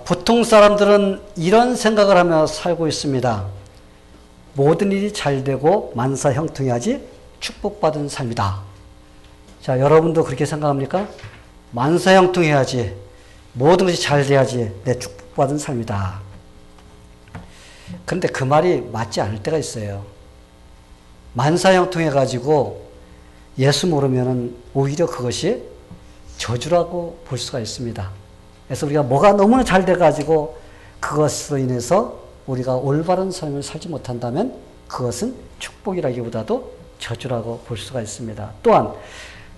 보통 사람들은 이런 생각을 하며 살고 있습니다. 모든 일이 잘 되고 만사형통해야지 축복받은 삶이다. 자, 여러분도 그렇게 생각합니까? 만사형통해야지, 모든 것이 잘 돼야지 내 축복받은 삶이다. 그런데 그 말이 맞지 않을 때가 있어요. 만사형통해가지고 예수 모르면은 오히려 그것이 저주라고 볼 수가 있습니다. 그래서 우리가 뭐가 너무나 잘 돼가지고 그것으로 인해서 우리가 올바른 삶을 살지 못한다면 그것은 축복이라기보다도 저주라고 볼 수가 있습니다. 또한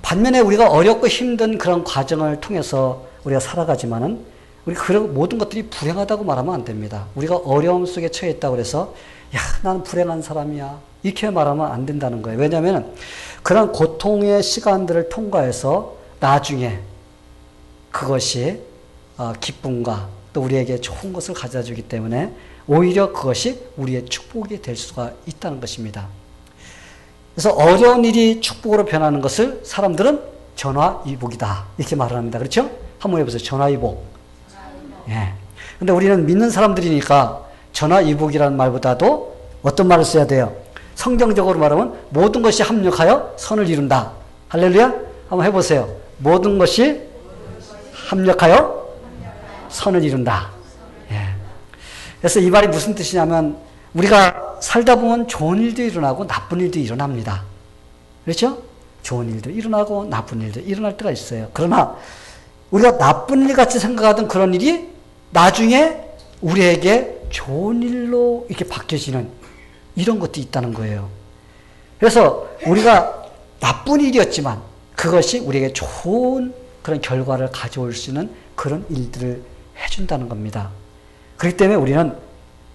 반면에 우리가 어렵고 힘든 그런 과정을 통해서 우리가 살아가지만은 우리 그런 모든 것들이 불행하다고 말하면 안 됩니다. 우리가 어려움 속에 처해 있다고 해서 야, 나는 불행한 사람이야, 이렇게 말하면 안 된다는 거예요. 왜냐하면 그런 고통의 시간들을 통과해서 나중에 그것이 기쁨과 또 우리에게 좋은 것을 가져다 주기 때문에 오히려 그것이 우리의 축복이 될 수가 있다는 것입니다. 그래서 어려운 일이 축복으로 변하는 것을 사람들은 전화위복이다, 이렇게 말을 합니다. 그렇죠? 한번 해보세요. 전화위복. 예. 근데 우리는 믿는 사람들이니까 전화위복이라는 말보다도 어떤 말을 써야 돼요? 성경적으로 말하면 모든 것이 합력하여 선을 이룬다. 할렐루야? 한번 해보세요. 모든 것이 합력하여 선을 이룬다. 예. 그래서 이 말이 무슨 뜻이냐면 우리가 살다 보면 좋은 일도 일어나고 나쁜 일도 일어납니다. 그렇죠? 좋은 일도 일어나고 나쁜 일도 일어날 때가 있어요. 그러나 우리가 나쁜 일 같이 생각하던 그런 일이 나중에 우리에게 좋은 일로 이렇게 바뀌어지는 이런 것도 있다는 거예요. 그래서 우리가 나쁜 일이었지만 그것이 우리에게 좋은 그런 결과를 가져올 수 있는 그런 일들을 해준다는 겁니다. 그렇기 때문에 우리는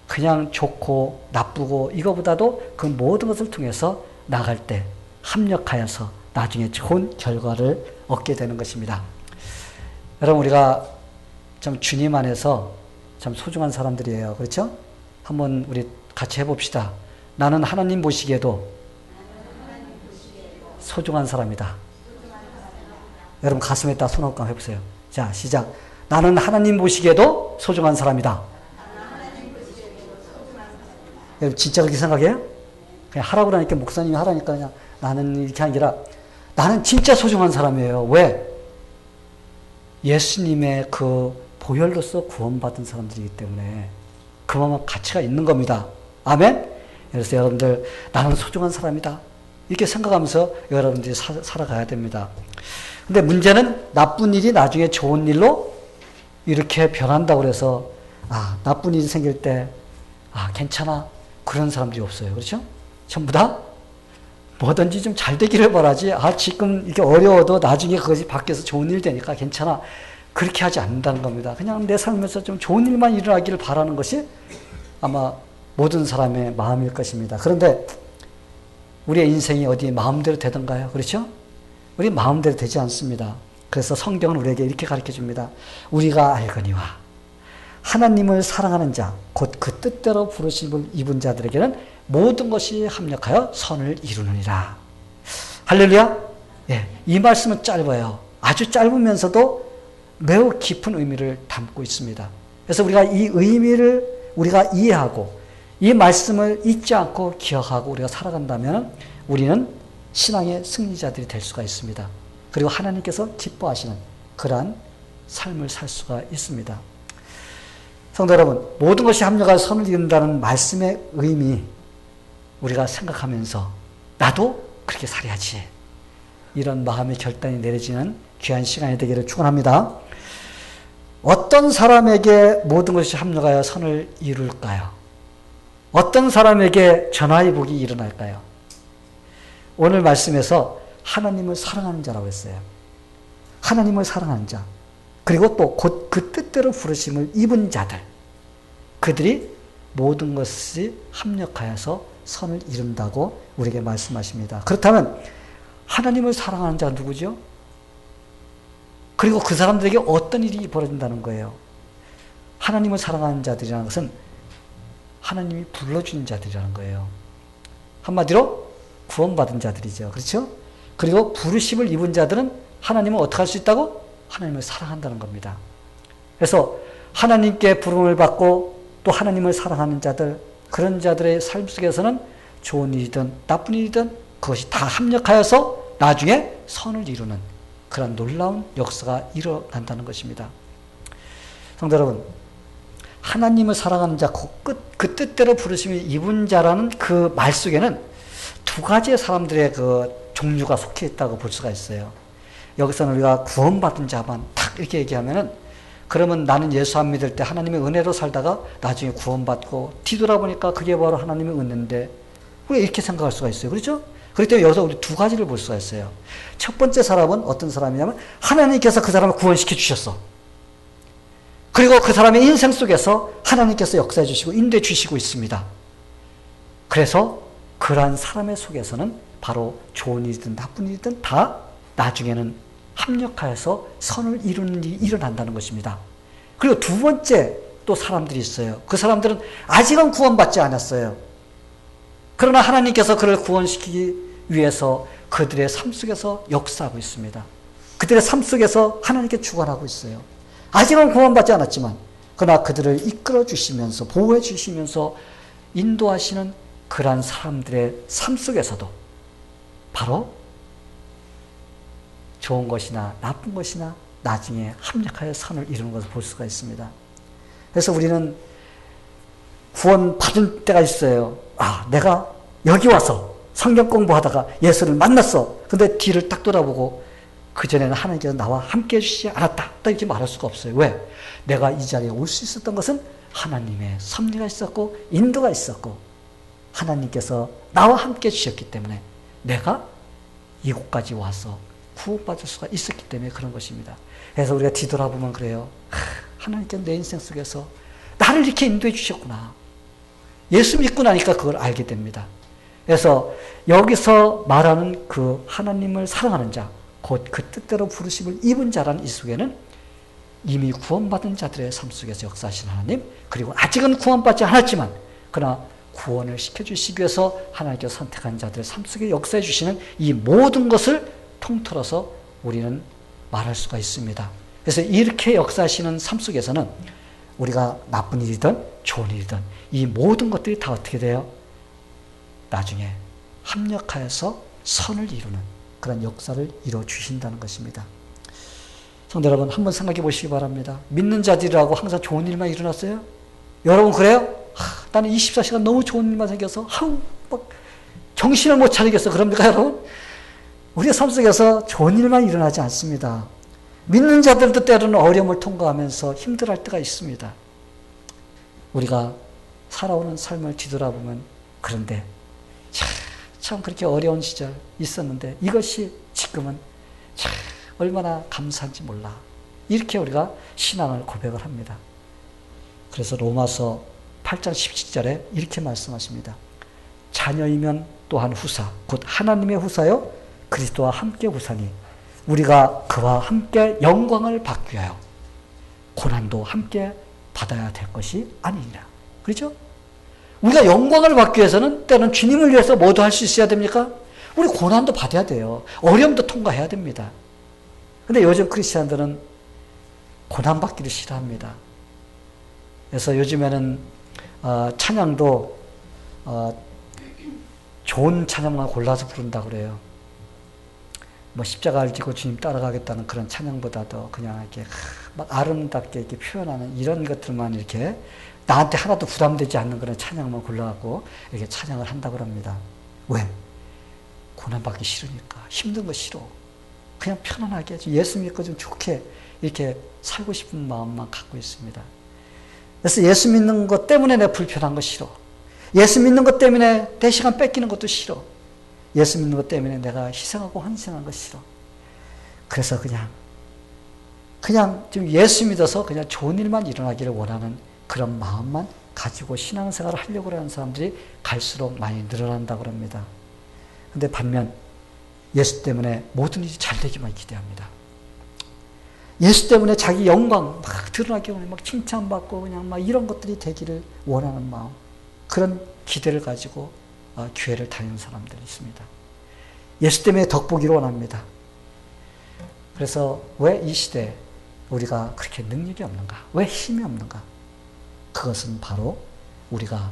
그냥 좋고 나쁘고 이거보다도 그 모든 것을 통해서 나갈 때 합력하여서 나중에 좋은 결과를 얻게 되는 것입니다. 여러분, 우리가 참 주님 안에서 참 소중한 사람들이에요. 그렇죠? 한번 우리 같이 해봅시다. 나는 하나님 보시기에도 소중한 사람이다. 여러분 가슴에다 손 한번 해보세요. 자, 시작. 나는 하나님 보시기에도 소중한 사람이다. 여러분 진짜 그렇게 생각해요? 그냥 하라고 하니까 목사님이 하라니까 그냥 나는 이렇게 아니라 나는 진짜 소중한 사람이에요. 왜? 예수님의 그 보혈로서 구원받은 사람들이기 때문에 그만한 가치가 있는 겁니다. 아멘? 그래서 여러분들 나는 소중한 사람이다, 이렇게 생각하면서 여러분들이 살아가야 됩니다. 근데 문제는 나쁜 일이 나중에 좋은 일로 이렇게 변한다고 해서 나쁜 일이 생길 때 괜찮아, 그런 사람들이 없어요. 그렇죠? 전부 다 뭐든지 좀 잘 되기를 바라지 지금 이렇게 어려워도 나중에 그것이 바뀌어서 좋은 일 되니까 괜찮아, 그렇게 하지 않는다는 겁니다. 그냥 내 삶에서 좀 좋은 일만 일어나기를 바라는 것이 아마 모든 사람의 마음일 것입니다. 그런데 우리의 인생이 어디 마음대로 되던가요? 그렇죠? 우리 마음대로 되지 않습니다. 그래서 성경은 우리에게 이렇게 가르쳐 줍니다. 우리가 알거니와 하나님을 사랑하는 자, 곧 그 뜻대로 부르심을 입은 자들에게는 모든 것이 합력하여 선을 이루느니라. 할렐루야? 예, 이 말씀은 짧아요. 아주 짧으면서도 매우 깊은 의미를 담고 있습니다. 그래서 우리가 이 의미를 우리가 이해하고 이 말씀을 잊지 않고 기억하고 우리가 살아간다면 우리는 신앙의 승리자들이 될 수가 있습니다. 그리고 하나님께서 기뻐하시는 그러한 삶을 살 수가 있습니다. 성도 여러분, 모든 것이 합력하여 선을 이룬다는 말씀의 의미 우리가 생각하면서 나도 그렇게 살아야지, 이런 마음의 결단이 내려지는 귀한 시간이 되기를 축원합니다. 어떤 사람에게 모든 것이 합력하여 선을 이룰까요? 어떤 사람에게 전화위복이 일어날까요? 오늘 말씀에서 하나님을 사랑하는 자라고 했어요. 하나님을 사랑하는 자, 그리고 또 곧 그 뜻대로 부르심을 입은 자들, 그들이 모든 것이 합력하여서 선을 이룬다고 우리에게 말씀하십니다. 그렇다면 하나님을 사랑하는 자가 누구죠? 그리고 그 사람들에게 어떤 일이 벌어진다는 거예요? 하나님을 사랑하는 자들이라는 것은 하나님이 불러주는 자들이라는 거예요. 한마디로 구원받은 자들이죠. 그렇죠? 그리고 부르심을 입은 자들은 하나님을 어떻게 할 수 있다고? 하나님을 사랑한다는 겁니다. 그래서 하나님께 부름을 받고 또 하나님을 사랑하는 자들, 그런 자들의 삶 속에서는 좋은 일이든 나쁜 일이든 그것이 다 합력하여서 나중에 선을 이루는 그런 놀라운 역사가 일어난다는 것입니다. 성도 여러분, 하나님을 사랑하는 자, 그 뜻대로 부르심을 입은 자라는 그 말 속에는 두 가지의 사람들의 그 종류가 속해 있다고 볼 수가 있어요. 여기서는 우리가 구원받은 자만 딱 이렇게 얘기하면은, 그러면 나는 예수 안 믿을 때 하나님의 은혜로 살다가 나중에 구원받고 뒤돌아보니까 그게 바로 하나님의 은혜인데, 우리가 이렇게 생각할 수가 있어요. 그렇죠? 그렇기 때문에 여기서 우리 두 가지를 볼 수가 있어요. 첫 번째 사람은 어떤 사람이냐면 하나님께서 그 사람을 구원시켜 주셨어. 그리고 그 사람의 인생 속에서 하나님께서 역사해 주시고 인도해 주시고 있습니다. 그래서 그러한 사람의 속에서는 바로 좋은 일이든 나쁜 일이든 다 나중에는 합력하여서 선을 이루는 일이 일어난다는 것입니다. 그리고 두 번째 또 사람들이 있어요. 그 사람들은 아직은 구원받지 않았어요. 그러나 하나님께서 그를 구원시키기 위해서 그들의 삶 속에서 역사하고 있습니다. 그들의 삶 속에서 하나님께 주관하고 있어요. 아직은 구원받지 않았지만 그러나 그들을 이끌어 주시면서 보호해 주시면서 인도하시는 그러한 사람들의 삶 속에서도 바로 좋은 것이나 나쁜 것이나 나중에 합력하여 선을 이루는 것을 볼 수가 있습니다. 그래서 우리는 구원 받을 때가 있어요. 아, 내가 여기 와서 성경 공부하다가 예수를 만났어. 근데 뒤를 딱 돌아보고 그전에는 하나님께서 나와 함께 해주시지 않았다. 딱 이렇게 말할 수가 없어요. 왜? 내가 이 자리에 올 수 있었던 것은 하나님의 섭리가 있었고 인도가 있었고 하나님께서 나와 함께 해주셨기 때문에 내가 이곳까지 와서 구원받을 수가 있었기 때문에 그런 것입니다. 그래서 우리가 뒤돌아보면 그래요. 하나님께서 내 인생 속에서 나를 이렇게 인도해 주셨구나. 예수 믿고 나니까 그걸 알게 됩니다. 그래서 여기서 말하는 그 하나님을 사랑하는 자, 곧 그 뜻대로 부르심을 입은 자라는 이 속에는 이미 구원받은 자들의 삶 속에서 역사하신 하나님, 그리고 아직은 구원받지 않았지만 그러나 구원을 시켜주시기 위해서 하나님께서 선택한 자들의 삶 속에 역사해 주시는 이 모든 것을 통틀어서 우리는 말할 수가 있습니다. 그래서 이렇게 역사하시는 삶 속에서는 우리가 나쁜 일이든 좋은 일이든 이 모든 것들이 다 어떻게 돼요? 나중에 합력하여서 선을 이루는 그런 역사를 이루어 주신다는 것입니다. 성도 여러분, 한번 생각해 보시기 바랍니다. 믿는 자들이라고 항상 좋은 일만 일어났어요? 여러분 그래요? 나는 24시간 너무 좋은 일만 생겨서 막 정신을 못 차리겠어. 그럽니까 여러분? 우리의 삶 속에서 좋은 일만 일어나지 않습니다. 믿는 자들도 때로는 어려움을 통과하면서 힘들어할 때가 있습니다. 우리가 살아오는 삶을 뒤돌아보면 그런데 참 그렇게 어려운 시절 있었는데 이것이 지금은 참 얼마나 감사한지 몰라. 이렇게 우리가 신앙을 고백을 합니다. 그래서 로마서 8장 17절에 이렇게 말씀하십니다. 자녀이면 또한 후사, 곧 하나님의 후사요 그리스도와 함께 후사니 우리가 그와 함께 영광을 받기 위하여 고난도 함께 받아야 될 것이 아니니라. 그렇죠? 우리가 영광을 받기 위해서는 때로는 주님을 위해서 뭐도 할 수 있어야 됩니까? 우리 고난도 받아야 돼요. 어려움도 통과해야 됩니다. 근데 요즘 크리스찬들은 고난받기를 싫어합니다. 그래서 요즘에는 찬양도 좋은 찬양만 골라서 부른다고 그래요. 뭐 십자가를 지고 주님 따라가겠다는 그런 찬양보다도 그냥 이렇게 막 아름답게 이렇게 표현하는 이런 것들만 이렇게 나한테 하나도 부담되지 않는 그런 찬양만 골라갖고 이렇게 찬양을 한다고 합니다. 왜? 고난받기 싫으니까. 힘든 거 싫어. 그냥 편안하게 예수 믿고 좀 좋게 이렇게 살고 싶은 마음만 갖고 있습니다. 그래서 예수 믿는 것 때문에 내가 불편한 거 싫어. 예수 믿는 것 때문에 내 시간 뺏기는 것도 싫어. 예수 믿는 것 때문에 내가 희생하고 헌신하는 거 싫어. 그래서 그냥 좀 예수 믿어서 그냥 좋은 일만 일어나기를 원하는 그런 마음만 가지고 신앙생활을 하려고 하는 사람들이 갈수록 많이 늘어난다고 합니다. 근데 반면 예수 때문에 모든 일이 잘 되기만 기대합니다. 예수 때문에 자기 영광 막 드러나기 원해 막 칭찬받고 그냥 막 이런 것들이 되기를 원하는 마음, 그런 기대를 가지고 교회를 다니는 사람들이 있습니다. 예수 때문에 덕보기를 원합니다. 그래서 왜 이 시대에 우리가 그렇게 능력이 없는가? 왜 힘이 없는가? 그것은 바로 우리가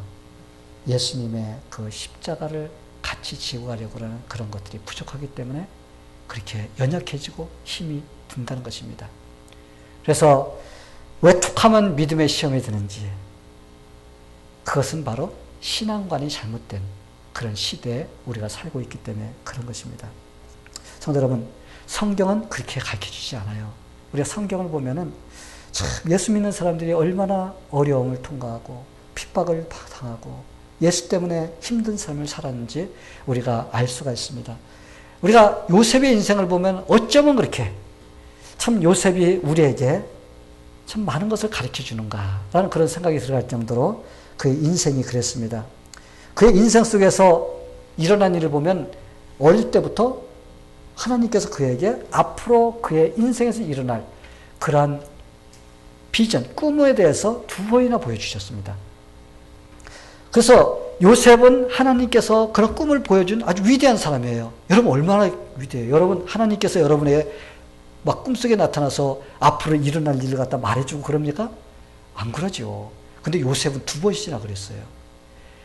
예수님의 그 십자가를 같이 지고 가려고 하는 그런 것들이 부족하기 때문에 그렇게 연약해지고 힘이 든다는 것입니다. 그래서 왜 툭하면 믿음의 시험이 드는지, 그것은 바로 신앙관이 잘못된 그런 시대에 우리가 살고 있기 때문에 그런 것입니다. 성도 여러분, 성경은 그렇게 가르쳐주지 않아요. 우리가 성경을 보면은 참 예수 믿는 사람들이 얼마나 어려움을 통과하고 핍박을 당하고 예수 때문에 힘든 삶을 살았는지 우리가 알 수가 있습니다. 우리가 요셉의 인생을 보면 어쩌면 그렇게 참 요셉이 우리에게 참 많은 것을 가르쳐 주는가라는 그런 생각이 들어갈 정도로 그의 인생이 그랬습니다. 그의 인생 속에서 일어난 일을 보면 어릴 때부터 하나님께서 그에게 앞으로 그의 인생에서 일어날 그러한 비전, 꿈에 대해서 두 번이나 보여주셨습니다. 그래서 요셉은 하나님께서 그런 꿈을 보여준 아주 위대한 사람이에요. 여러분 얼마나 위대해요. 여러분 하나님께서 여러분에게 막 꿈속에 나타나서 앞으로 일어날 일을 갖다 말해주고 그럽니까? 안 그러죠. 근데 요셉은 두 번씩이나 그랬어요.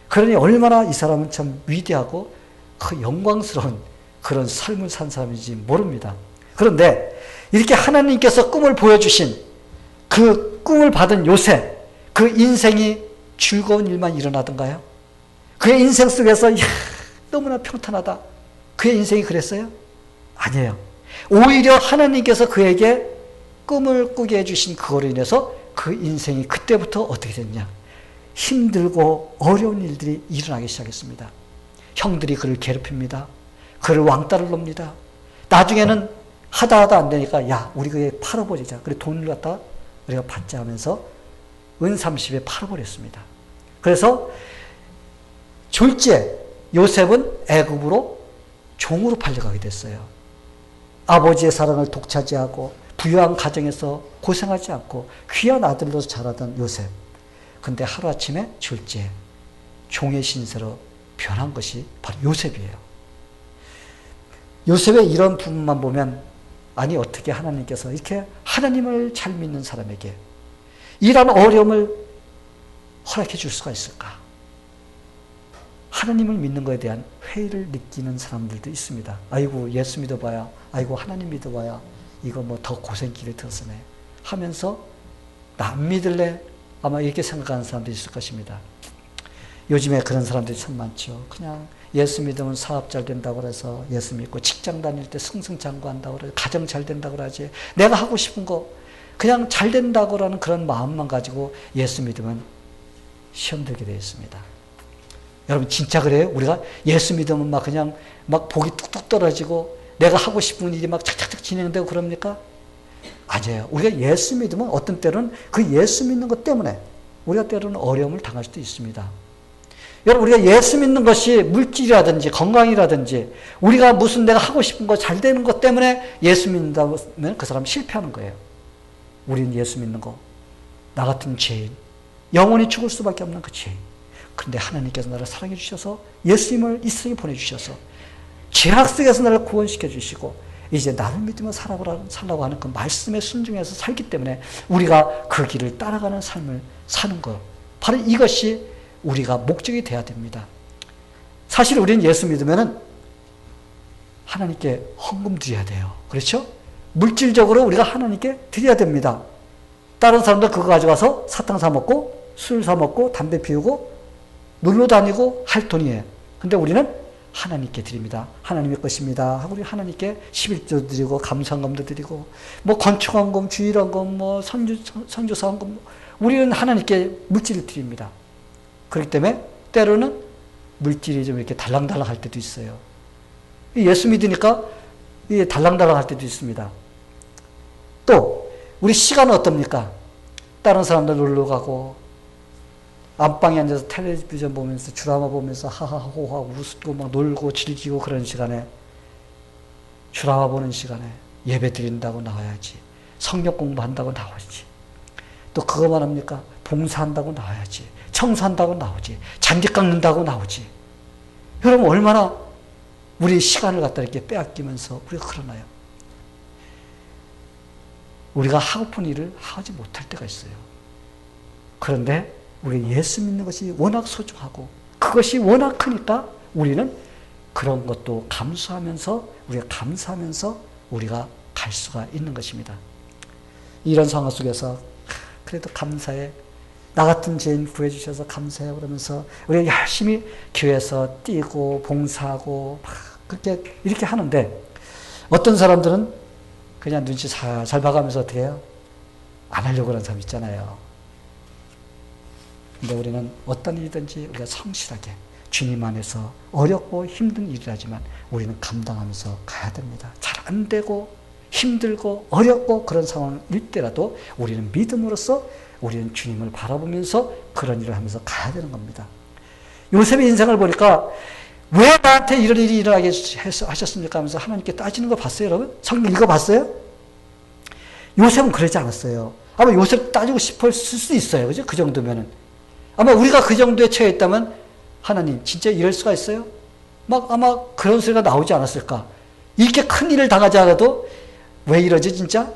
그러니 얼마나 이 사람은 참 위대하고 그 영광스러운 그런 삶을 산 사람인지 모릅니다. 그런데 이렇게 하나님께서 꿈을 보여주신 그 꿈을 받은 요셉, 그 인생이 즐거운 일만 일어나던가요? 그의 인생 속에서 이야, 너무나 평탄하다. 그의 인생이 그랬어요? 아니에요. 오히려 하나님께서 그에게 꿈을 꾸게 해주신 그거로 인해서 그 인생이 그때부터 어떻게 됐냐? 힘들고 어려운 일들이 일어나기 시작했습니다. 형들이 그를 괴롭힙니다. 그를 왕따를 놉니다. 나중에는 하다 안 되니까 야 우리 그에 팔아버리자. 그래 돈을 갖다 우리가 받자 하면서 은 30에 팔아버렸습니다. 그래서 졸지에 요셉은 애굽으로 종으로 팔려가게 됐어요. 아버지의 사랑을 독차지하고 부유한 가정에서 고생하지 않고 귀한 아들로서 자라던 요셉. 근데 하루아침에 졸지에 종의 신세로 변한 것이 바로 요셉이에요. 요셉의 이런 부분만 보면 아니 어떻게 하나님께서 이렇게 하나님을 잘 믿는 사람에게 이런 어려움을 허락해 줄 수가 있을까? 하나님을 믿는 것에 대한 회의를 느끼는 사람들도 있습니다. 아이고 예수 믿어봐야, 아이고 하나님 믿어봐야 이거 뭐 더 고생길을 들었으네 하면서 나 안 믿을래? 아마 이렇게 생각하는 사람도 있을 것입니다. 요즘에 그런 사람들이 참 많죠. 그냥 예수 믿으면 사업 잘 된다고 그래서 예수 믿고 직장 다닐 때 승승장구한다고 그래 가정 잘 된다고 그러지 내가 하고 싶은 거 그냥 잘 된다고라는 그런 마음만 가지고 예수 믿으면 시험 들게 되어 있습니다. 여러분 진짜 그래요? 우리가 예수 믿으면 막 그냥 막 복이 뚝뚝 떨어지고 내가 하고 싶은 일이 막 착착착 진행되고 그럽니까? 아니에요. 우리가 예수 믿으면 어떤 때는 그 예수 믿는 것 때문에 우리가 때로는 어려움을 당할 수도 있습니다. 여러분 우리가 예수 믿는 것이 물질이라든지 건강이라든지 우리가 무슨 내가 하고 싶은 거 잘 되는 것 때문에 예수 믿는다면 그 사람 실패하는 거예요. 우리는 예수 믿는 거 나 같은 죄인 영원히 죽을 수밖에 없는 그 죄인. 그런데 하나님께서 나를 사랑해 주셔서 예수님을 이 세상에 보내주셔서 죄악 속에서 나를 구원시켜 주시고 이제 나를 믿으며 살라고 하는 그 말씀에 순종해서 살기 때문에 우리가 그 길을 따라가는 삶을 사는 것. 바로 이것이 우리가 목적이 돼야 됩니다. 사실 우리는 예수 믿으면은 하나님께 헌금 드려야 돼요. 그렇죠? 물질적으로 우리가 하나님께 드려야 됩니다. 다른 사람들 그거 가져가서 사탕 사 먹고 술 사 먹고 담배 피우고 놀러 다니고 할 돈이에요. 근데 우리는 하나님께 드립니다. 하나님의 것입니다. 하고 우리 하나님께 11조 드리고 감사헌금도 드리고 뭐 건축헌금, 주일헌금, 뭐 선교사헌금 우리는 하나님께 물질을 드립니다. 그렇기 때문에 때로는 물질이 좀 이렇게 달랑달랑 할 때도 있어요. 예수 믿으니까 이게 달랑달랑 할 때도 있습니다. 또 우리 시간은 어떻습니까? 다른 사람들 놀러 가고 안방에 앉아서 텔레비전 보면서 드라마 보면서 하하호하고 웃고 막 놀고 즐기고 그런 시간에 드라마 보는 시간에 예배 드린다고 나와야지. 성경 공부한다고 나오지. 또 그거만 합니까? 봉사한다고 나와야지. 청소한다고 나오지. 잔디 깎는다고 나오지. 여러분 얼마나 우리 시간을 갖다 이렇게 빼앗기면서 우리가 그러나요? 우리가 하고픈 일을 하지 못할 때가 있어요. 그런데 우리 예수 믿는 것이 워낙 소중하고 그것이 워낙 크니까 우리는 그런 것도 감수하면서 우리가 감사하면서 우리가 갈 수가 있는 것입니다. 이런 상황 속에서 그래도 감사해. 나 같은 죄인 구해주셔서 감사해. 그러면서 우리가 열심히 교회에서 뛰고 봉사하고 막 그렇게 이렇게 하는데 어떤 사람들은 그냥 눈치 잘 봐가면서 어떻게 해요? 안 하려고 하는 사람 있잖아요. 근데 우리는 어떤 일이든지 우리가 성실하게 주님 안에서 어렵고 힘든 일이라지만 우리는 감당하면서 가야 됩니다. 잘 안 되고 힘들고 어렵고 그런 상황일 때라도 우리는 믿음으로써 우리는 주님을 바라보면서 그런 일을 하면서 가야 되는 겁니다. 요셉의 인생을 보니까 왜 나한테 이런 일이 일어나게 하셨습니까 하면서 하나님께 따지는 거 봤어요, 여러분? 성경 읽어봤어요? 요셉은 그러지 않았어요. 아마 요셉 따지고 싶을 수도 있어요. 그죠? 그 정도면은. 아마 우리가 그 정도에 처해 있다면 하나님 진짜 이럴 수가 있어요? 막 아마 그런 소리가 나오지 않았을까? 이렇게 큰 일을 당하지 않아도 왜 이러지 진짜?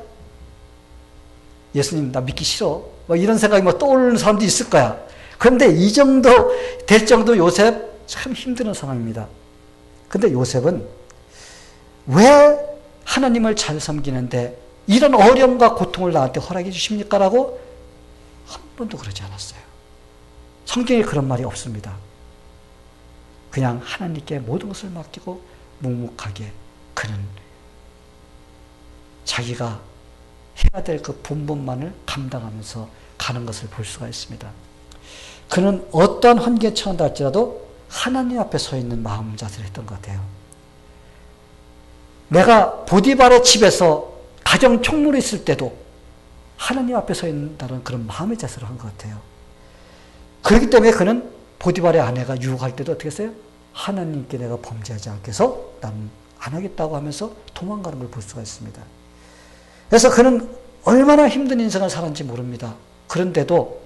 예수님 나 믿기 싫어. 뭐 이런 생각이 뭐 떠오르는 사람도 있을 거야. 그런데 이 정도 될 정도 요셉 참 힘든 상황입니다. 근데 요셉은 왜 하나님을 잘 섬기는데 이런 어려움과 고통을 나한테 허락해 주십니까? 라고 한 번도 그러지 않았어요. 성경에 그런 말이 없습니다. 그냥 하나님께 모든 것을 맡기고 묵묵하게 그는 자기가 해야 될 그 본분만을 감당하면서 가는 것을 볼 수가 있습니다. 그는 어떠한 환경에 처한다 할지라도 하나님 앞에 서 있는 마음 자세를 했던 것 같아요. 내가 보디발의 집에서 가정 총무로 있을 때도 하나님 앞에 서 있다는 그런 마음의 자세를 한 것 같아요. 그렇기 때문에 그는 보디발의 아내가 유혹할 때도 어떻게 했어요? 하나님께 내가 범죄하지 않게 해서 나는 안 하겠다고 하면서 도망가는 걸 볼 수가 있습니다. 그래서 그는 얼마나 힘든 인생을 살았는지 모릅니다. 그런데도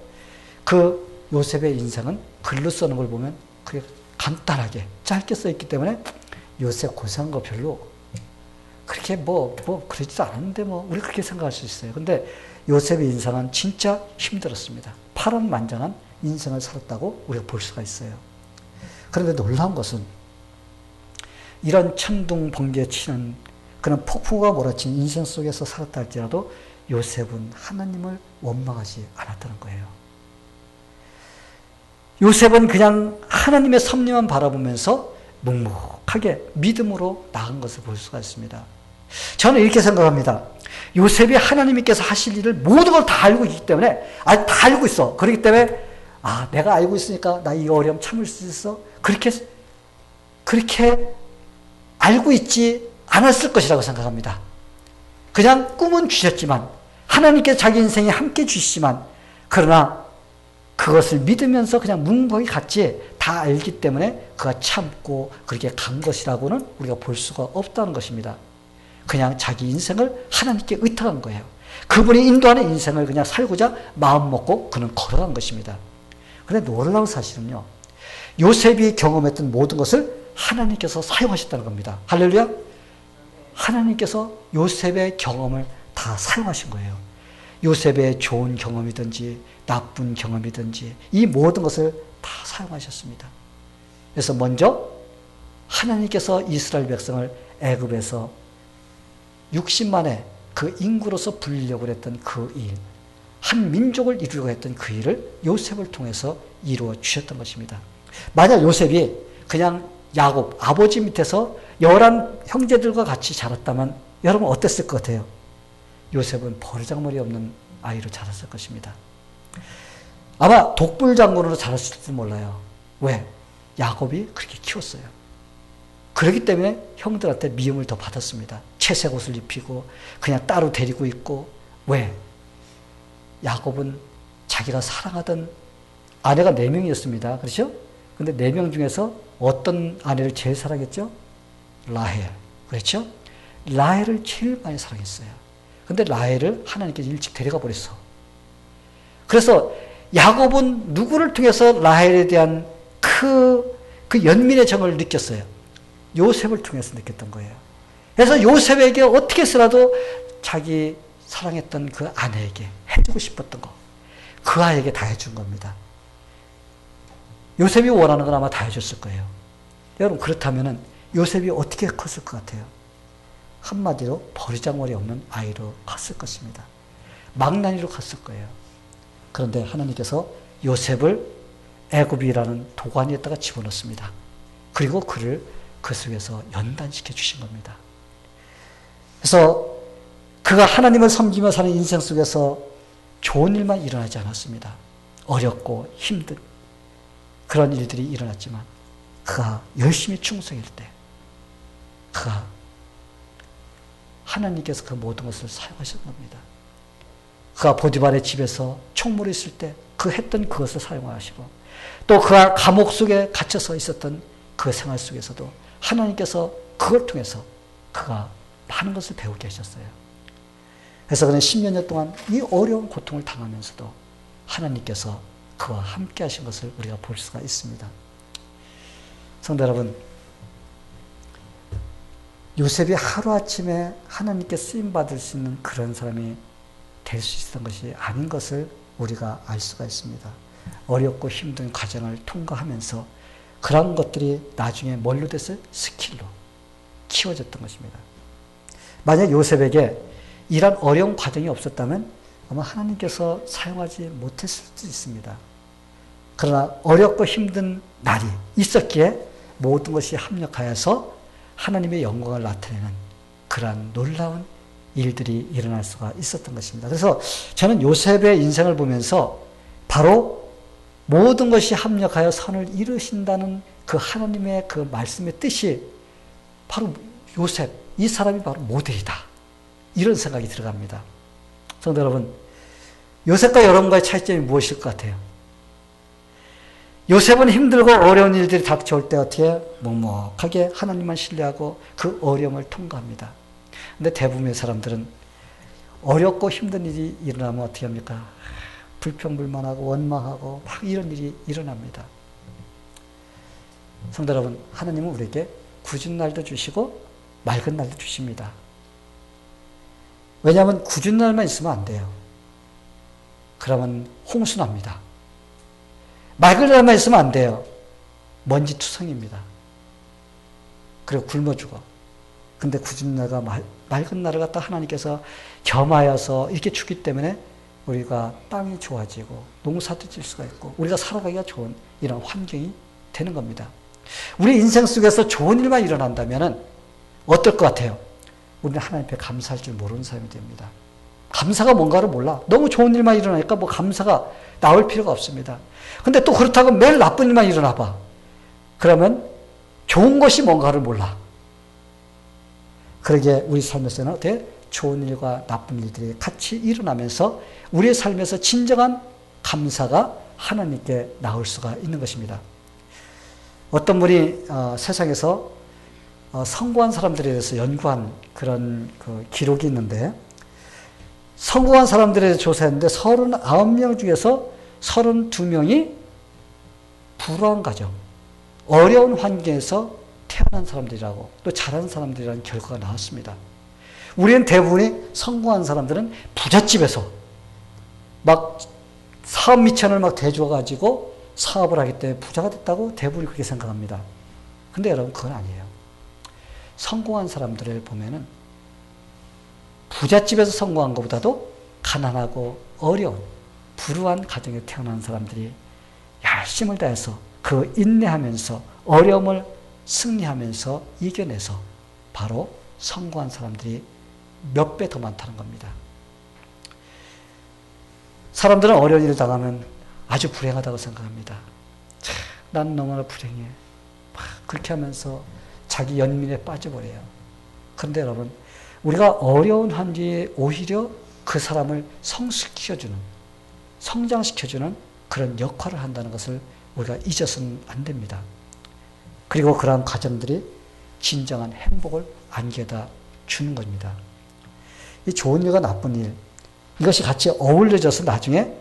그 요셉의 인생은 글로 쓰는 걸 보면 그게 간단하게 짧게 써 있기 때문에 요셉 고생한 거 별로 그렇게 그러지도 않았는데 우리 그렇게 생각할 수 있어요. 근데 요셉의 인생은 진짜 힘들었습니다. 파란만장한 인생을 살았다고 우리가 볼 수가 있어요. 그런데 놀라운 것은 이런 천둥번개 치는 그런 폭풍과 몰아친 인생 속에서 살았다 할지라도 요셉은 하나님을 원망하지 않았다는 거예요. 요셉은 그냥 하나님의 섭리만 바라보면서 묵묵하게 믿음으로 나간 것을 볼 수가 있습니다. 저는 이렇게 생각합니다. 요셉이 하나님께서 하실 일을 모든 걸 다 알고 있기 때문에 다 알고 있어. 그렇기 때문에 내가 알고 있으니까 나 이 어려움 참을 수 있어. 그렇게 알고 있지 않았을 것이라고 생각합니다. 그냥 꿈은 주셨지만 하나님께서 자기 인생에 함께 주시지만 그러나 그것을 믿으면서 그냥 묵묵하게 갔지 다 알기 때문에 그가 참고 그렇게 간 것이라고는 우리가 볼 수가 없다는 것입니다. 그냥 자기 인생을 하나님께 의탁한 거예요. 그분이 인도하는 인생을 그냥 살고자 마음 먹고 그는 걸어간 것입니다. 그런데 놀라운 사실은요. 요셉이 경험했던 모든 것을 하나님께서 사용하셨다는 겁니다. 할렐루야. 하나님께서 요셉의 경험을 다 사용하신 거예요. 요셉의 좋은 경험이든지 나쁜 경험이든지 이 모든 것을 다 사용하셨습니다. 그래서 먼저 하나님께서 이스라엘 백성을 애굽에서 60만의 그 인구로서 불리려고 했던 그 일, 한 민족을 이루려고 했던 그 일을 요셉을 통해서 이루어 주셨던 것입니다. 만약 요셉이 그냥 야곱 아버지 밑에서 11 형제들과 같이 자랐다면 여러분 어땠을 것 같아요? 요셉은 버르장머리 없는 아이로 자랐을 것입니다. 아마 독불장군으로 자랐을지 몰라요. 왜? 야곱이 그렇게 키웠어요. 그렇기 때문에 형들한테 미움을 더 받았습니다. 채색 옷을 입히고 그냥 따로 데리고 있고. 왜? 야곱은 자기가 사랑하던 아내가 4명이었습니다. 그렇죠? 근데 4명 중에서 어떤 아내를 제일 사랑했죠? 라헬. 그렇죠? 라헬을 제일 많이 사랑했어요. 근데 라헬을 하나님께서 일찍 데려가 버렸어. 그래서 야곱은 누구를 통해서 라헬에 대한 그 연민의 정을 느꼈어요? 요셉을 통해서 느꼈던 거예요. 그래서 요셉에게 어떻게 해서라도 자기 사랑했던 그 아내에게 해주고 싶었던 거, 그 아이에게 다 해준 겁니다. 요셉이 원하는 건 아마 다 해줬을 거예요. 여러분, 그렇다면 요셉이 어떻게 컸을 것 같아요? 한마디로 버리장머리 없는 아이로 컸을 것입니다. 망나니로 컸을 거예요. 그런데 하나님께서 요셉을 애굽이라는 도가니에다가 집어넣습니다. 그리고 그를 그 속에서 연단시켜 주신 겁니다. 그래서 그가 하나님을 섬기며 사는 인생 속에서 좋은 일만 일어나지 않았습니다. 어렵고 힘든 그런 일들이 일어났지만 그가 열심히 충성할 때 그가 하나님께서 그 모든 것을 사용하신 겁니다. 그가 보디발의 집에서 총무를 있을 때 그 했던 그것을 사용하시고 또 그가 감옥 속에 갇혀서 있었던 그 생활 속에서도 하나님께서 그걸 통해서 그가 많은 것을 배우게 하셨어요. 그래서 그는 10여 년 동안 이 어려운 고통을 당하면서도 하나님께서 그와 함께 하신 것을 우리가 볼 수가 있습니다. 성도 여러분, 요셉이 하루아침에 하나님께 쓰임받을 수 있는 그런 사람이 될 수 있었던 것이 아닌 것을 우리가 알 수가 있습니다. 어렵고 힘든 과정을 통과하면서 그런 것들이 나중에 뭘로 됐어요? 스킬로 키워졌던 것입니다. 만약 요셉에게 이런 어려운 과정이 없었다면 아마 하나님께서 사용하지 못했을 수도 있습니다. 그러나 어렵고 힘든 날이 있었기에 모든 것이 합력하여서 하나님의 영광을 나타내는 그러한 놀라운 일들이 일어날 수가 있었던 것입니다. 그래서 저는 요셉의 인생을 보면서 바로 모든 것이 합력하여 선을 이루신다는 그 하나님의 그 말씀의 뜻이 바로 요셉, 이 사람이 바로 모델이다. 이런 생각이 들어갑니다. 성도 여러분, 요셉과 여러분과의 차이점이 무엇일 것 같아요? 요셉은 힘들고 어려운 일들이 닥쳐올 때 어떻게 묵묵하게 하나님만 신뢰하고 그 어려움을 통과합니다. 근데 대부분의 사람들은 어렵고 힘든 일이 일어나면 어떻게 합니까? 불평불만하고 원망하고 막 이런 일이 일어납니다. 성도 여러분, 하나님은 우리에게 굳은 날도 주시고 맑은 날도 주십니다. 왜냐하면 굳은 날만 있으면 안 돼요. 그러면 홍수납니다. 맑은 날만 있으면 안 돼요. 먼지투성입니다. 그리고 굶어 죽어. 근데 굳은 날과 맑은 날을 갖다 하나님께서 겸하여서 이렇게 주기 때문에 우리가 땅이 좋아지고 농사도 질 수가 있고 우리가 살아가기가 좋은 이런 환경이 되는 겁니다. 우리 인생 속에서 좋은 일만 일어난다면 어떨 것 같아요? 우리는 하나님 앞에 감사할 줄 모르는 사람이 됩니다. 감사가 뭔가를 몰라. 너무 좋은 일만 일어나니까 뭐 감사가 나올 필요가 없습니다. 근데 또 그렇다고 매일 나쁜 일만 일어나 봐. 그러면 좋은 것이 뭔가를 몰라. 그러기에 우리 삶에서는 어떻게 좋은 일과 나쁜 일들이 같이 일어나면서 우리의 삶에서 진정한 감사가 하나님께 나올 수가 있는 것입니다. 어떤 분이 세상에서 성공한 사람들에 대해서 연구한 그런 그 기록이 있는데 성공한 사람들에 대해서 조사했는데 39명 중에서 32명이 불우한 가정, 어려운 환경에서 태어난 사람들이라고 또 잘하는 사람들이라는 결과가 나왔습니다. 우리는 대부분이 성공한 사람들은 부잣집에서 막 사업 미천을 막 대주어가지고 사업을 하기 때문에 부자가 됐다고 대부분이 그렇게 생각합니다. 근데 여러분 그건 아니에요. 성공한 사람들을 보면은 부잣집에서 성공한 것보다도 가난하고 어려운 불우한 가정에 태어난 사람들이 열심을 다해서 그 인내하면서 어려움을 승리하면서 이겨내서 바로 성공한 사람들이 몇 배 더 많다는 겁니다. 사람들은 어려운 일을 당하면 아주 불행하다고 생각합니다. 난 너무나 불행해. 그렇게 하면서 자기 연민에 빠져버려요. 그런데 여러분, 우리가 어려운 환경에 오히려 그 사람을 성숙시켜주는, 성장시켜주는 그런 역할을 한다는 것을 우리가 잊어서는 안 됩니다. 그리고 그러한 과정들이 진정한 행복을 안겨다 주는 겁니다. 이 좋은 일과 나쁜 일, 이것이 같이 어울려져서 나중에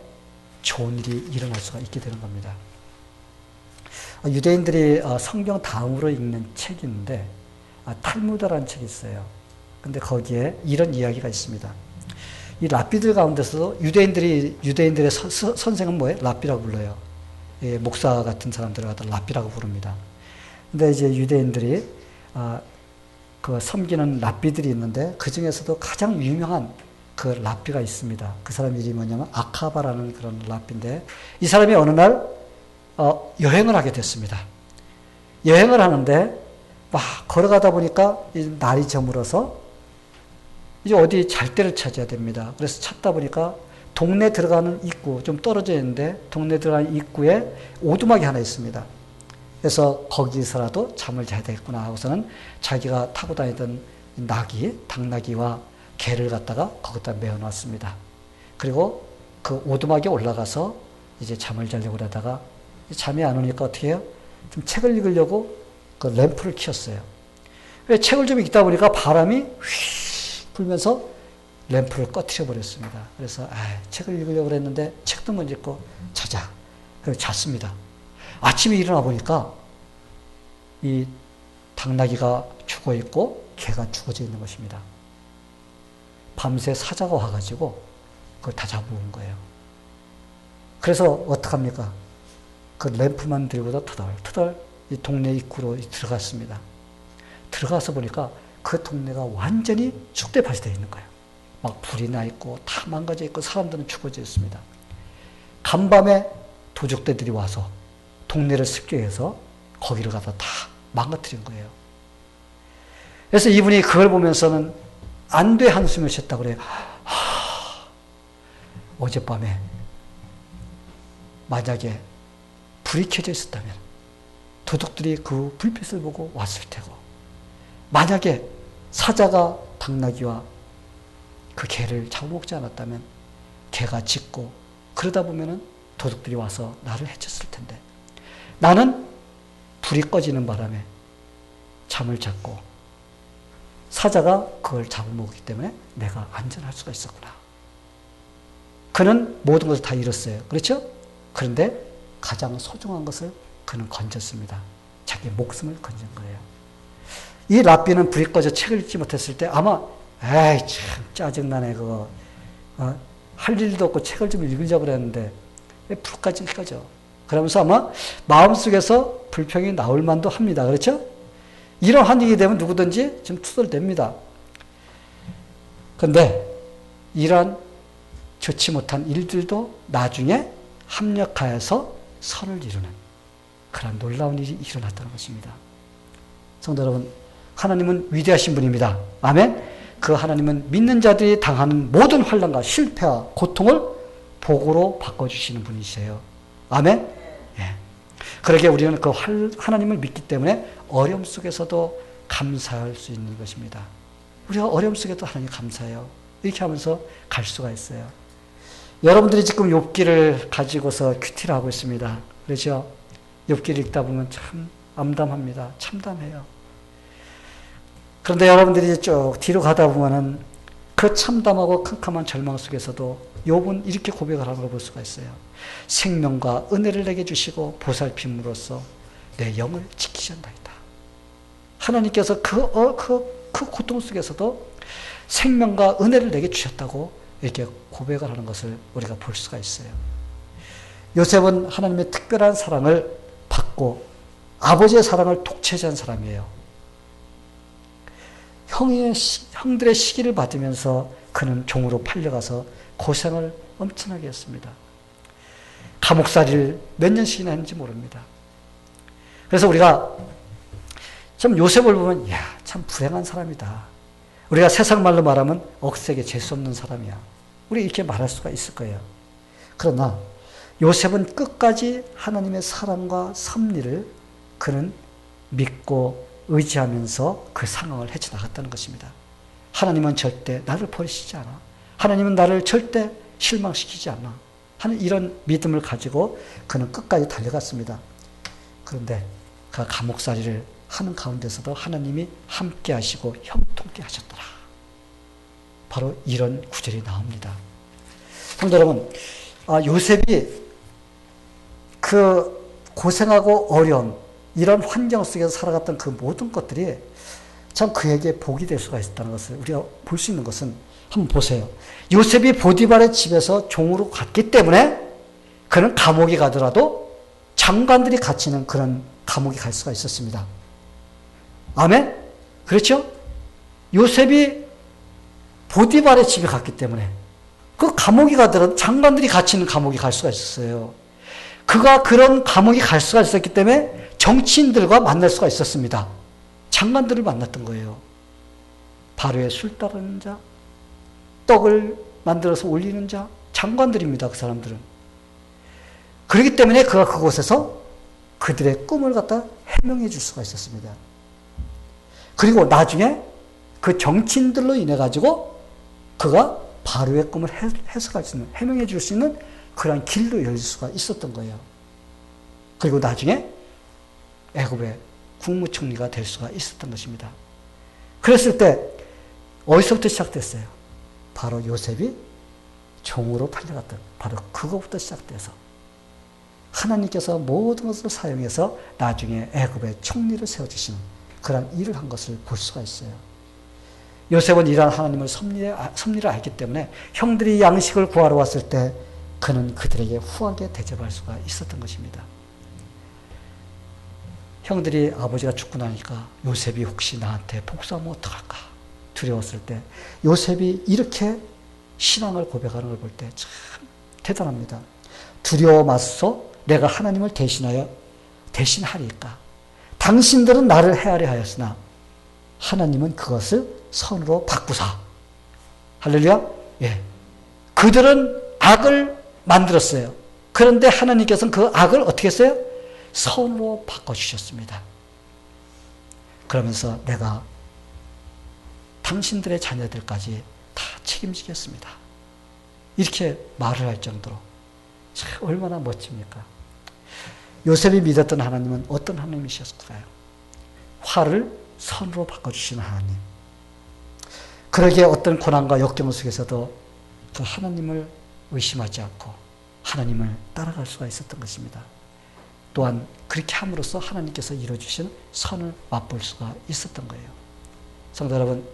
좋은 일이 일어날 수가 있게 되는 겁니다. 유대인들이 성경 다음으로 읽는 책이 있는데 탈무드라는 책이 있어요. 근데 거기에 이런 이야기가 있습니다. 이 랍비들 가운데서도 유대인들의 선생은 뭐예요? 랍비라고 불러요. 예, 목사 같은 사람들을 갖다 랍비라고 부릅니다. 근데 이제 유대인들이 그 섬기는 랍비들이 있는데 그 중에서도 가장 유명한 그 랍비가 있습니다. 그 사람 이름이 뭐냐면 아카바라는 그런 랍비인데 이 사람이 어느 날 여행을 하게 됐습니다. 여행을 하는데 막 걸어가다 보니까 날이 저물어서 이제 어디 잘 데를 찾아야 됩니다. 그래서 찾다 보니까 동네 들어가는 입구, 좀 떨어져 있는데 동네 들어가는 입구에 오두막이 하나 있습니다. 그래서 거기서라도 잠을 자야 되겠구나 하고서는 자기가 타고 다니던 당나귀와 개를 갖다가 거기다 메어놨습니다. 그리고 그 오두막에 올라가서 이제 잠을 자려고 그러다가 잠이 안 오니까 어떻게 해요? 좀 책을 읽으려고 그 램프를 켰어요. 책을 좀 읽다 보니까 바람이 휘 불면서 램프를 꺼트려 버렸습니다. 그래서 책을 읽으려고 그랬는데 책도 못 읽고 자자. 그래서 잤습니다. 아침에 일어나 보니까 이 당나귀가 죽어 있고 개가 죽어져 있는 것입니다. 밤새 사자가 와가지고 그걸 다 잡아온 거예요. 그래서 어떡합니까? 그 램프만 들고도 터덜터덜 이 동네 입구로 들어갔습니다. 들어가서 보니까 그 동네가 완전히 쑥대밭이 되어 있는 거예요. 막 불이 나 있고 다 망가져 있고 사람들은 죽어져 있습니다. 간밤에 도적대들이 와서 동네를 습격해서 거기를 가서 다 망가뜨린 거예요. 그래서 이분이 그걸 보면서는 안돼 한숨을 쉬었다고 그래요. 어젯밤에 만약에 불이 켜져 있었다면 도둑들이 그 불빛을 보고 왔을 테고 만약에 사자가 당나귀와 그 개를 잡아먹지 않았다면 개가 짖고 그러다 보면은 도둑들이 와서 나를 해쳤을 텐데 나는 불이 꺼지는 바람에 잠을 잤고 사자가 그걸 잡아먹었기 때문에 내가 안전할 수가 있었구나. 그는 모든 것을 다 잃었어요. 그렇죠? 그런데 가장 소중한 것을 그는 건졌습니다. 자기 목숨을 건진 거예요. 이 랍비는 불이 꺼져 책을 읽지 못했을 때 아마 참 짜증나네 그거. 할 일도 없고 책을 좀 읽으려고 그랬는데 왜 불까지 꺼져. 그러면서 아마 마음속에서 불평이 나올 만도 합니다. 그렇죠? 이러한 일이 되면 누구든지 좀 투덜댑니다. 그런데 이러한 좋지 못한 일들도 나중에 합력하여서 선을 이루는 그런 놀라운 일이 일어났다는 것입니다. 성도 여러분, 하나님은 위대하신 분입니다. 아멘. 그 하나님은 믿는 자들이 당하는 모든 환난과 실패와 고통을 복으로 바꿔주시는 분이세요. 아멘. 예. 그러게 우리는 그 하나님을 믿기 때문에 어려움 속에서도 감사할 수 있는 것입니다. 우리가 어려움 속에도 하나님 감사해요. 이렇게 하면서 갈 수가 있어요. 여러분들이 지금 욥기를 가지고서 큐티를 하고 있습니다. 그렇죠? 욥기를 읽다 보면 참 암담합니다. 참담해요. 그런데 여러분들이 쭉 뒤로 가다 보면은 그 참담하고 캄캄한 절망 속에서도 욥은 이렇게 고백을 하는 걸 볼 수가 있어요. 생명과 은혜를 내게 주시고 보살핌으로써 내 영을 지키셨나이다. 하나님께서 그 고통 속에서도 생명과 은혜를 내게 주셨다고 이렇게 고백을 하는 것을 우리가 볼 수가 있어요. 요셉은 하나님의 특별한 사랑을 받고 아버지의 사랑을 독차지한 사람이에요. 형들의 시기를 받으면서 그는 종으로 팔려가서 고생을 엄청나게 했습니다. 감옥살이를 몇 년씩이나 했는지 모릅니다. 그래서 우리가 참 요셉을 보면 참 불행한 사람이다. 우리가 세상 말로 말하면 억세게 재수 없는 사람이야. 우리 이렇게 말할 수가 있을 거예요. 그러나 요셉은 끝까지 하나님의 사랑과 섭리를 그는 믿고 의지하면서 그 상황을 헤쳐나갔다는 것입니다. 하나님은 절대 나를 버리시지 않아. 하나님은 나를 절대 실망시키지 않아. 하는 이런 믿음을 가지고 그는 끝까지 달려갔습니다. 그런데 그 감옥살이를 하는 가운데서도 하나님이 함께 하시고 형통케 하셨더라. 바로 이런 구절이 나옵니다. 성도 여러분, 요셉이 그 고생하고 어려운 이런 환경 속에서 살아갔던 그 모든 것들이 참 그에게 복이 될 수가 있다는 것을 우리가 볼 수 있는 것은 한번 보세요. 요셉이 보디발의 집에서 종으로 갔기 때문에 그는 감옥에 가더라도 장관들이 갇히는 그런 감옥에 갈 수가 있었습니다. 아멘? 그렇죠? 요셉이 보디발의 집에 갔기 때문에 그 감옥에 가더라도 장관들이 갇히는 감옥에 갈 수가 있었어요. 그가 그런 감옥에 갈 수가 있었기 때문에 정치인들과 만날 수가 있었습니다. 장관들을 만났던 거예요. 바로의 술 따르는 자, 떡을 만들어서 올리는 자, 장관들입니다. 그 사람들은. 그렇기 때문에 그가 그곳에서 그들의 꿈을 갖다 해명해 줄 수가 있었습니다. 그리고 나중에 그 정치인들로 인해 가지고 그가 바로의 꿈을 해석할 수 있는, 해명해 줄 수 있는 그런 길로 열릴 수가 있었던 거예요. 그리고 나중에 애굽의 국무총리가 될 수가 있었던 것입니다. 그랬을 때 어디서부터 시작됐어요? 바로 요셉이 종으로 팔려갔던 바로 그거부터 시작돼서 하나님께서 모든 것을 사용해서 나중에 애굽의 총리를 세워주시는 그런 일을 한 것을 볼 수가 있어요. 요셉은 이러한 하나님을 섭리를 알기 때문에 형들이 양식을 구하러 왔을 때 그는 그들에게 후하게 대접할 수가 있었던 것입니다. 형들이 아버지가 죽고 나니까 요셉이 혹시 나한테 복수하면 어떡할까 두려웠을 때 요셉이 이렇게 신앙을 고백하는 걸 볼 때 참 대단합니다. 두려워 맞서 내가 하나님을 대신하리까. 당신들은 나를 헤아려 하였으나 하나님은 그것을 선으로 바꾸사. 할렐루야? 예. 그들은 악을 만들었어요. 그런데 하나님께서는 그 악을 어떻게 했어요? 선으로 바꿔주셨습니다. 그러면서 내가 당신들의 자녀들까지 다 책임지겠습니다. 이렇게 말을 할 정도로 참 얼마나 멋집니까? 요셉이 믿었던 하나님은 어떤 하나님이셨을까요? 화를 선으로 바꿔주시는 하나님. 그러기에 어떤 고난과 역경 속에서도 그 하나님을 의심하지 않고 하나님을 따라갈 수가 있었던 것입니다. 또한 그렇게 함으로써 하나님께서 이루어주신 선을 맛볼 수가 있었던 거예요. 성도 여러분,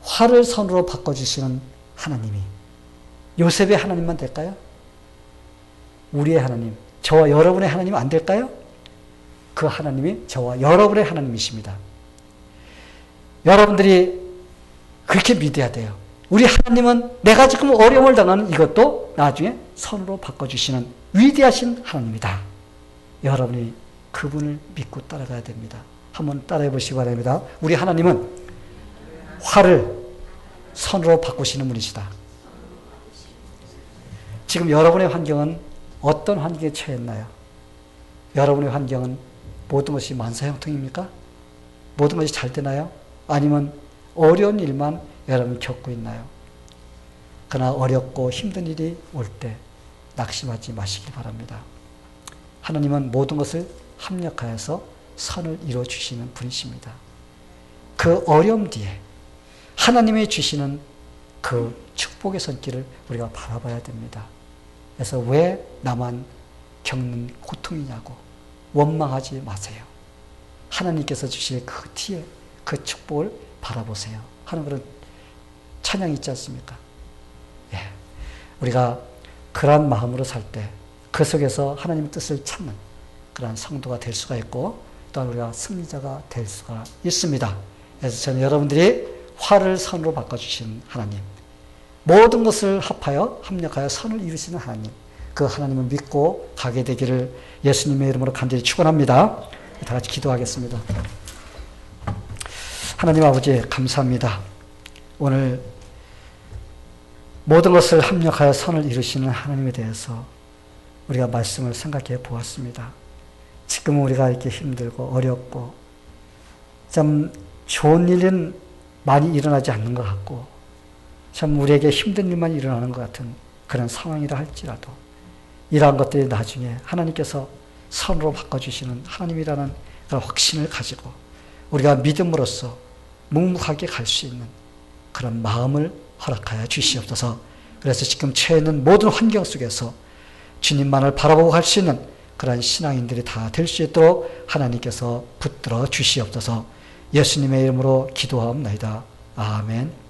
화를 선으로 바꿔주시는 하나님이 요셉의 하나님만 될까요? 우리의 하나님, 저와 여러분의 하나님 안 될까요? 그 하나님이 저와 여러분의 하나님이십니다. 여러분들이 그렇게 믿어야 돼요. 우리 하나님은 내가 지금 어려움을 당하는 이것도 나중에 선으로 바꿔주시는 위대하신 하나님이다. 여러분이 그분을 믿고 따라가야 됩니다. 한번 따라해 보시기 바랍니다. 우리 하나님은 화를 선으로 바꾸시는 분이시다. 지금 여러분의 환경은 어떤 환경에 처했나요? 여러분의 환경은 모든 것이 만사형통입니까? 모든 것이 잘 되나요? 아니면 어려운 일만 여러분 겪고 있나요? 그러나 어렵고 힘든 일이 올 때 낙심하지 마시기 바랍니다. 하나님은 모든 것을 합력하여서 선을 이루어 주시는 분이십니다. 그 어려움 뒤에 하나님이 주시는 그 축복의 손길을 우리가 바라봐야 됩니다. 그래서 왜 나만 겪는 고통이냐고 원망하지 마세요. 하나님께서 주실 그 뒤에 그 축복을 바라보세요 하는 그런 찬양이 있지 않습니까? 예. 우리가 그러한 마음으로 살 때 그 속에서 하나님의 뜻을 찾는 그러한 성도가 될 수가 있고 또한 우리가 승리자가 될 수가 있습니다. 그래서 저는 여러분들이 화를 선으로 바꿔주신 하나님, 모든 것을 합력하여 선을 이루시는 하나님, 그 하나님을 믿고 가게 되기를 예수님의 이름으로 간절히 축원합니다. 다 같이 기도하겠습니다. 하나님 아버지 감사합니다. 오늘 모든 것을 합력하여 선을 이루시는 하나님에 대해서 우리가 말씀을 생각해 보았습니다. 지금 우리가 이렇게 힘들고 어렵고 참 좋은 일은 많이 일어나지 않는 것 같고 참 우리에게 힘든 일만 일어나는 것 같은 그런 상황이라 할지라도 이러한 것들이 나중에 하나님께서 선으로 바꿔주시는 하나님이라는 그런 확신을 가지고 우리가 믿음으로써 묵묵하게 갈 수 있는 그런 마음을 허락하여 주시옵소서. 그래서 지금 처해 있는 모든 환경 속에서 주님만을 바라보고 갈 수 있는 그런 신앙인들이 다 될 수 있도록 하나님께서 붙들어 주시옵소서. 예수님의 이름으로 기도하옵나이다. 아멘.